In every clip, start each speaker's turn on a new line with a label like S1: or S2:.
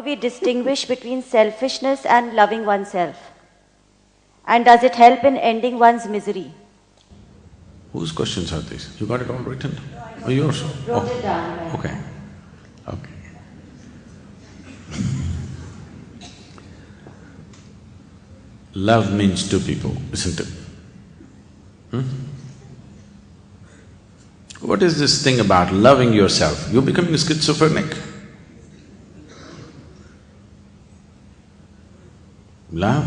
S1: do we distinguish between selfishness and loving oneself? And does it help in ending one's misery?
S2: Whose questions are these? You got it all written? Oh, yours?
S1: Wrote it down.
S2: Okay. Okay. Love means two people, isn't it? What is this thing about loving yourself? You're becoming schizophrenic. Love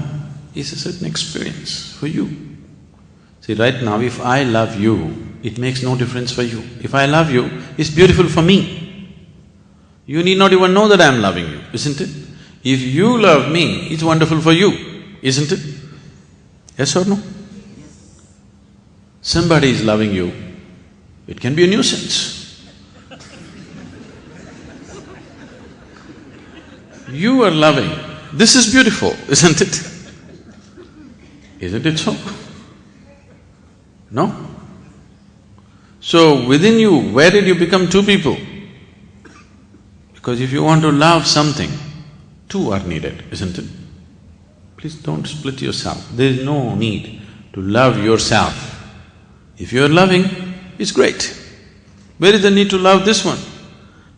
S2: is a certain experience for you. See, right now, if I love you, it makes no difference for you. If I love you, it's beautiful for me. You need not even know that I'm loving you, isn't it? If you love me, it's wonderful for you, isn't it? Yes or no? Somebody is loving you, it can be a nuisance. You are loving, this is beautiful, isn't it? Isn't it so? No? So within you, where did you become two people? Because if you want to love something, two are needed, isn't it? Please don't split yourself. There is no need to love yourself. If you are loving, it's great. Where is the need to love this one?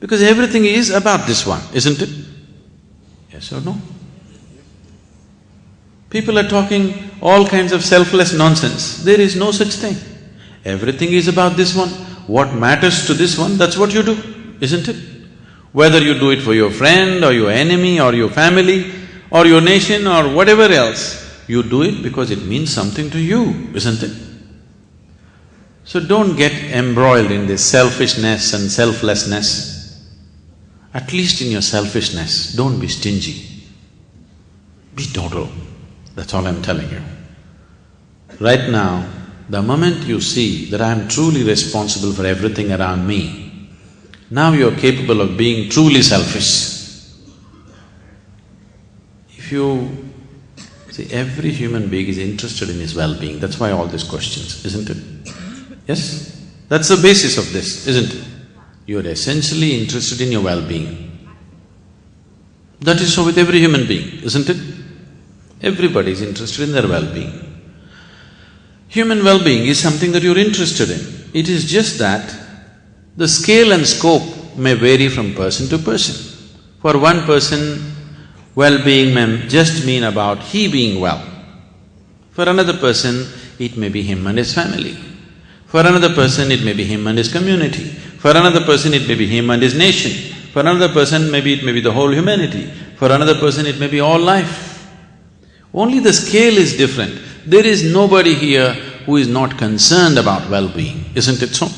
S2: Because everything is about this one, isn't it? Yes or no? People are talking all kinds of selfless nonsense. There is no such thing. Everything is about this one. What matters to this one, that's what you do, isn't it? Whether you do it for your friend or your enemy or your family or your nation or whatever else, you do it because it means something to you, isn't it? So don't get embroiled in this selfishness and selflessness. At least in your selfishness, don't be stingy. Be total. That's all I'm telling you. Right now, the moment you see that I'm truly responsible for everything around me, now you're capable of being truly selfish. If you… see, every human being is interested in his well-being, that's why all these questions, isn't it? Yes? That's the basis of this, isn't it? You're essentially interested in your well-being. That is so with every human being, isn't it? Everybody is interested in their well-being. Human well-being is something that you're interested in. It is just that the scale and scope may vary from person to person. For one person, well-being may just mean about he being well. For another person, it may be him and his family. For another person, it may be him and his community. For another person, it may be him and his nation. For another person, maybe it may be the whole humanity. For another person, it may be all life. Only the scale is different. There is nobody here who is not concerned about well-being, isn't it so?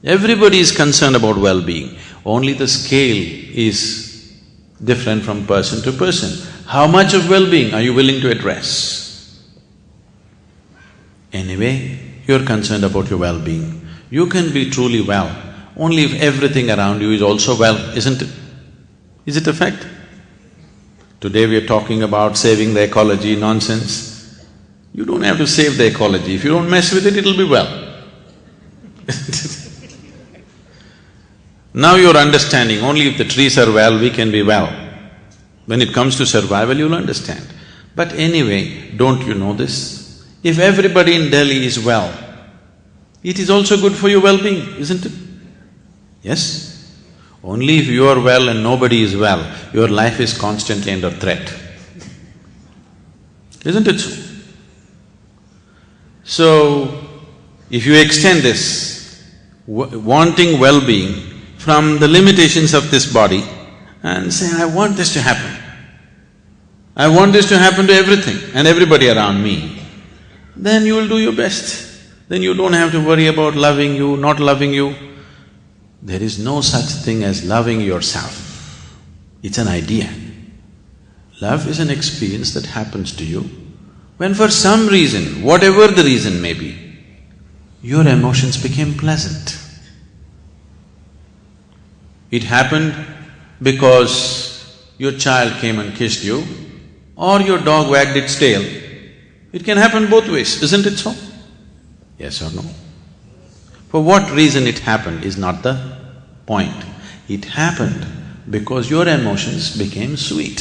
S2: Everybody is concerned about well-being, only the scale is different from person to person. How much of well-being are you willing to address? Anyway, you're concerned about your well-being. You can be truly well only if everything around you is also well, isn't it? Is it a fact? Today we are talking about saving the ecology, nonsense. You don't have to save the ecology, if you don't mess with it, it'll be well. Now you're understanding, only if the trees are well, we can be well. When it comes to survival, you'll understand. But anyway, don't you know this? If everybody in Delhi is well, it is also good for your well-being, isn't it? Yes? Only if you are well and nobody is well, your life is constantly under threat. Isn't it so? So, if you extend this, wanting well-being from the limitations of this body and say, I want this to happen. I want this to happen to everything and everybody around me, then you will do your best. Then you don't have to worry about loving you, not loving you. There is no such thing as loving yourself. It's an idea. Love is an experience that happens to you when for some reason, whatever the reason may be, your emotions became pleasant. It happened because your child came and kissed you, or your dog wagged its tail. It can happen both ways, isn't it so? Yes or no? For what reason it happened is not the point. It happened because your emotions became sweet.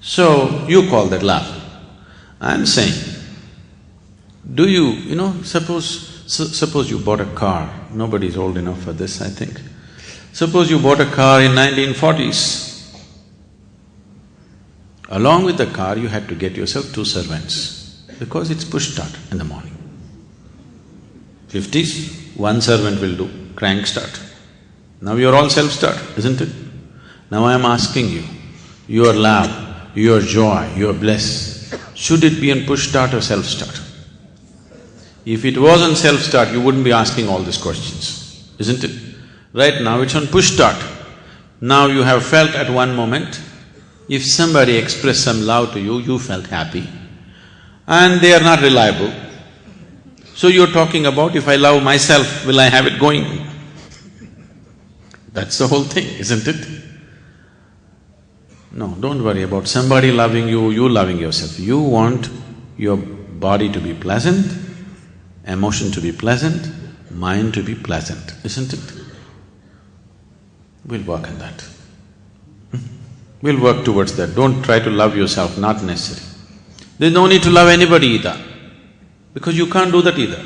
S2: So, you call that love. I'm saying, do you suppose you bought a car, nobody's old enough for this, I think. Suppose you bought a car in 1940s. Along with the car, you had to get yourself 2 servants, because it's push start in the morning. 50s, 1 servant will do, crank start. Now you're all self-start, isn't it? Now I'm asking you, your love, your joy, your bliss, should it be in push start or self-start? If it was on self-start, you wouldn't be asking all these questions, isn't it? Right now it's on push start. Now you have felt at one moment, if somebody expressed some love to you, you felt happy, and they are not reliable. So you're talking about, if I love myself, will I have it going? That's the whole thing, isn't it? No, don't worry about somebody loving you, you loving yourself. You want your body to be pleasant, emotion to be pleasant, mind to be pleasant, isn't it? We'll work on that. We'll work towards that. Don't try to love yourself, not necessary. There's no need to love anybody either, because you can't do that either.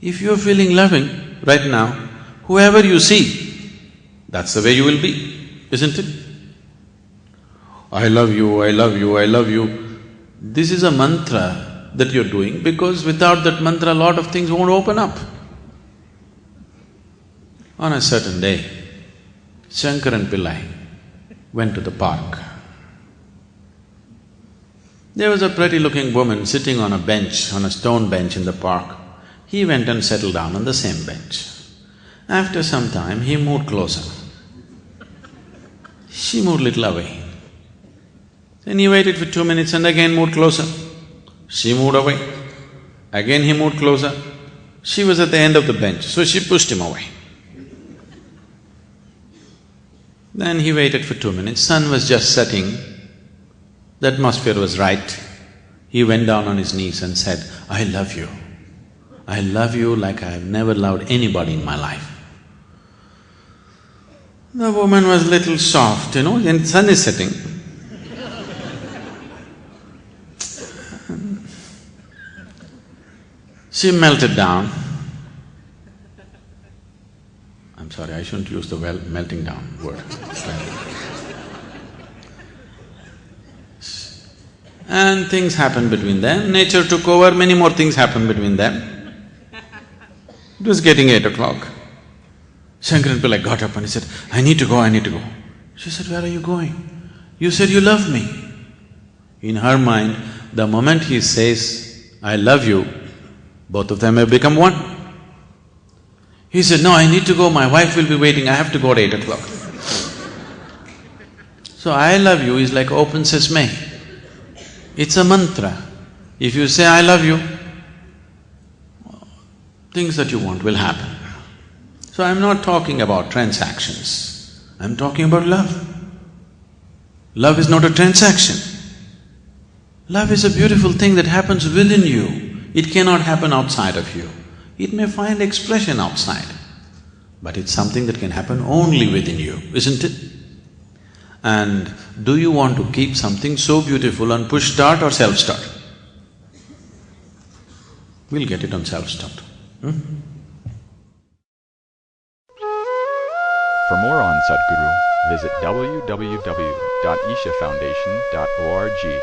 S2: If you're feeling loving right now, whoever you see, that's the way you will be, isn't it? I love you, I love you, I love you. This is a mantra that you're doing, because without that mantra, a lot of things won't open up. On a certain day, Shankaran Pillai went to the park. There was a pretty-looking woman sitting on a bench, on a stone bench in the park. He went and settled down on the same bench. After some time, he moved closer. She moved little away. Then he waited for 2 minutes and again moved closer. She moved away. Again he moved closer. She was at the end of the bench, so she pushed him away. Then he waited for 2 minutes, sun was just setting, the atmosphere was right. He went down on his knees and said, I love you. I love you like I've never loved anybody in my life. The woman was little soft, and the sun is setting. She melted down. I'm sorry, I shouldn't use the melting down word. And things happened between them, nature took over, many more things happened between them. It was getting 8 o'clock. Shankaran Pillai got up and he said, I need to go, I need to go. She said, where are you going? You said you love me. In her mind, the moment he says, I love you, both of them have become one. He said, no, I need to go, my wife will be waiting, I have to go at 8 o'clock. So, I love you is like open sesame. It's a mantra. If you say, I love you, things that you want will happen. So, I'm not talking about transactions, I'm talking about love. Love is not a transaction. Love is a beautiful thing that happens within you. It cannot happen outside of you. It may find expression outside, but it's something that can happen only within you, isn't it? And do you want to keep something so beautiful on push start or self-start? We'll get it on self-start.
S3: For more on Sadhguru, visit www.ishafoundation.org.